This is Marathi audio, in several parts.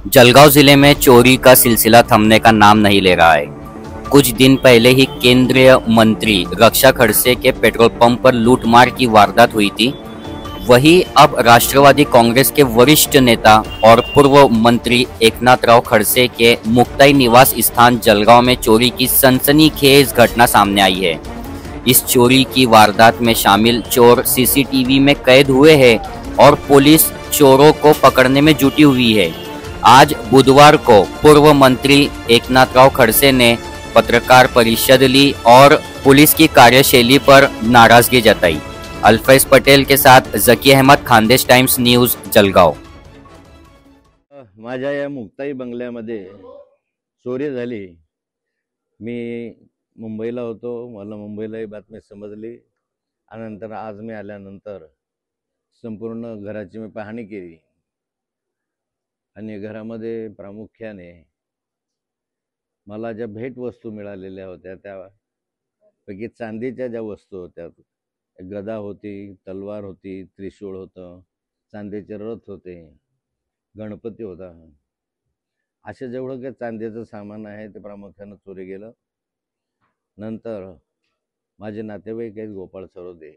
जलगांव जिले में चोरी का सिलसिला थमने का नाम नहीं ले रहा है। कुछ दिन पहले ही केंद्रीय मंत्री रक्षा खड़से के पेट्रोल पंप पर लूटमार की वारदात हुई थी। वहीं अब राष्ट्रवादी कांग्रेस के वरिष्ठ नेता और पूर्व मंत्री एकनाथराव खड़से के मुक्ताई निवास स्थान जलगांव में चोरी की सनसनीखेज घटना सामने आई है। इस चोरी की वारदात में शामिल चोर सीसीटीवी में कैद हुए हैं और पुलिस चोरों को पकड़ने में जुटी हुई है। आज बुधवार को पूर्व मंत्री एकनाथराव खड़से ने पत्रकार परिषद ली और पुलिस की कार्यशैली पर नाराजगी जताई। अल्फैज पटेल के साथ जकी अहमद, खानदेश टाइम्स न्यूज, जलगांव। माझ्या या मुक्ताई बंगल्यामध्ये चोरी झाली। मी मुंबईला होतो, मला मुंबईला ही बातमी समजली आणि नंतर आज मी आल्यानंतर संपूर्ण घराची मी पाहणी केली आणि घरामध्ये प्रामुख्याने मला ज्या भेटवस्तू मिळालेल्या होत्या त्यापैकी चांदीच्या ज्या वस्तू होत्या, गदा होती, तलवार होती, त्रिशूळ होतं, चांदीचे रथ होते, गणपती होता, असे जेवढं काही चांदीचं सामान आहे ते प्रामुख्याने चोरी गेलं। नंतर माझे नातेवाईक आहेत गोपाळ सरोदे,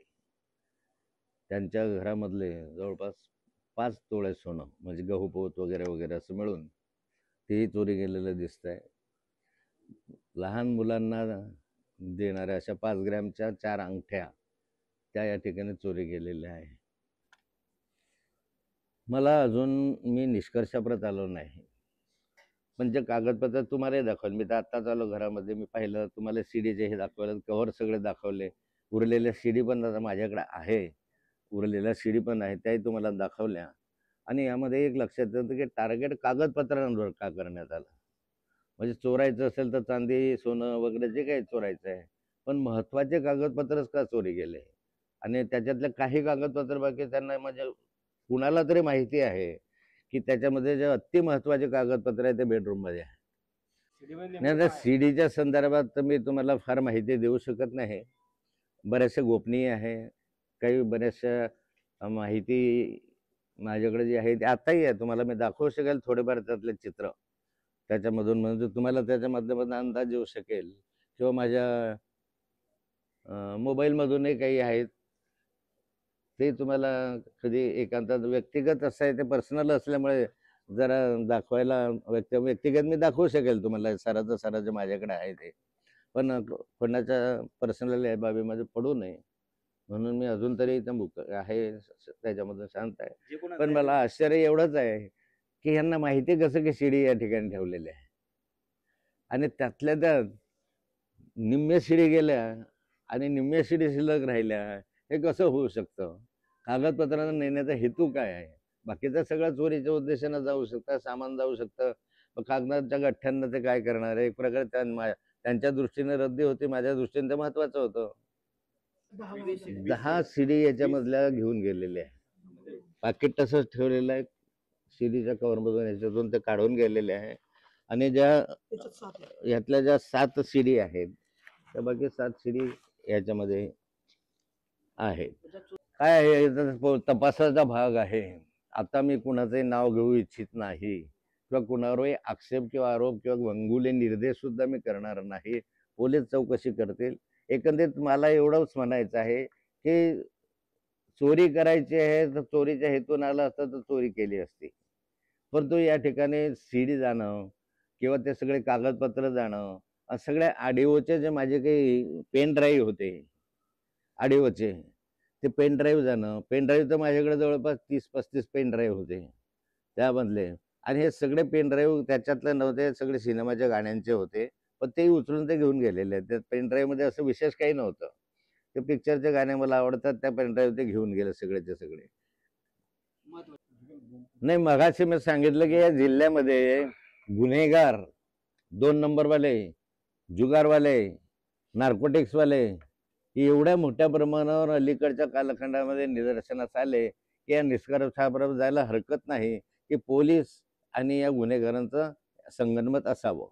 त्यांच्या घरामधले जवळपास 5 तोळे सोनं म्हणजे गहूपोत वगैरे वगैरे असं मिळून तेही चोरी गेलेलं दिसतंय। लहान मुलांना देणाऱ्या अशा 5 ग्रॅमच्या 4 अंगठ्या त्या या ठिकाणी चोरी गेलेल्या आहे। मला अजून मी निष्कर्षाप्रत आलो नाही, पण जे कागदपत्र तुम्हाला दाखवले, मी तर आत्ताच आलो घरामध्ये, मी पाहिलं, तुम्हाला सीडीचे हे दाखवलं, कव्हर सगळे दाखवले, उरलेल्या सीडी पण आता माझ्याकडे आहे, उरलेल्या सीडी पण आहे त्याही तुम्हाला दाखवल्या। आणि यामध्ये एक लक्षात येतं की टार्गेट कागदपत्रांवर का करण्यात आलं। म्हणजे चोरायचं असेल तर चांदी, सोनं वगैरे जे काही चोरायचं आहे, पण महत्त्वाचे कागदपत्रच का चोरी गेले आणि त्याच्यातले काही कागदपत्र बाकी त्यांना म्हणजे कुणाला तरी माहिती आहे की त्याच्यामध्ये जे अति महत्त्वाचे कागदपत्र आहे ते बेडरूममध्ये आहे। नाही तर सीडीच्या संदर्भात तर मी तुम्हाला फार माहिती देऊ शकत नाही, बरेचसे गोपनीय आहे, काही बऱ्याचशा माहिती माझ्याकडे जी आहे ती आताही आहे, तुम्हाला मी दाखवू शकेल थोडेफार त्यातले चित्र त्याच्यामधून, म्हणजे तुम्हाला त्याच्या माध्यमातून अंदाज येऊ शकेल किंवा माझ्या मोबाईलमधूनही काही आहेत ते तुम्हाला कधी एकांतात व्यक्तिगत असं आहे, ते पर्सनल असल्यामुळे जरा दाखवायला व्यक्तिगत मी दाखवू शकेल तुम्हाला सारा जे माझ्याकडे आहे ते, पण कोणाच्या पर्सनल बाबीमध्ये पडू नये म्हणून मी अजून तरी इथं आहे त्याच्यामध्ये शांत आहे। पण मला आश्चर्य एवढंच आहे की यांना माहिती कसं की शिडी या ठिकाणी ठेवलेली आहे आणि त्यातल्या त्यात निम्म्या शिडी गेल्या आणि निम्म्या शिडी शिल्लक राहिल्या, हे कसं होऊ शकतं। कागदपत्रांना नेण्याचा हेतू काय आहे? बाकीचा सगळा चोरीच्या उद्देशानं जाऊ शकतं, सामान जाऊ शकतं, कागदाच्या गठ्ठ्यांना ते काय करणार आहे। एक प्रकारे त्यांच्या दृष्टीने रद्दी होती, माझ्या दृष्टीने ते महत्त्वाचं होतं। 10 सीडी याच्यामधल्या घेऊन गेलेले आहे, पाकिट तसंच ठेवलेलं आहे, सीडीच्या कव्हरमधून याच्यातून ते काढून गेलेले आहे आणि यातल्या ज्या 7 सीडी आहेत त्या बाकी 7 सीडी याच्यामध्ये आहे। काय आहे, तपासाचा भाग आहे। आता मी कुणाचंही नाव घेऊ इच्छित नाही किंवा कुणावरही आक्षेप किंवा आरोप किंवा गंगुले निर्देश सुद्धा मी करणार नाही, पोलीस चौकशी करतील। एकंदरीत मला एवढंच म्हणायचं आहे की चोरी करायची आहे तर चोरीच्या हेतून आला असता तर चोरी केली असती, परंतु या ठिकाणी सीडी जाणं किंवा ते सगळे कागदपत्र जाणं, सगळ्या ऑडिओचे जे माझे काही पेन ड्राईव्ह होते ऑडिओचे, ते पेन ड्राईव्ह जाणं, पेन ड्राईव्ह तर माझ्याकडे जवळपास 30-35 पेन ड्राईव्ह होते त्यामधले, आणि हे सगळे पेन ड्राईव्ह त्याच्यातले नव्हते, सगळे सिनेमाच्या गाण्यांचे होते, पण तेही उचलून ते घेऊन गेलेले आहेत। त्या पेन ड्राईव्हमध्ये असं विशेष काही नव्हतं, ते पिक्चरचे गाणे मला आवडतात, त्या पेन ड्राईव्ह ते घेऊन गेले सगळेचे सगळे। नाही, मगाशी मी सांगितलं की या जिल्ह्यामध्ये गुन्हेगार, 2 नंबरवाले, जुगारवाले, नार्कोटिक्सवाले एवढ्या मोठ्या प्रमाणावर अलीकडच्या कालखंडामध्ये निदर्शनास आले की या निष्कर्षाप्रत जायला हरकत नाही की पोलीस आणि या गुन्हेगारांचं संगनमत असावं।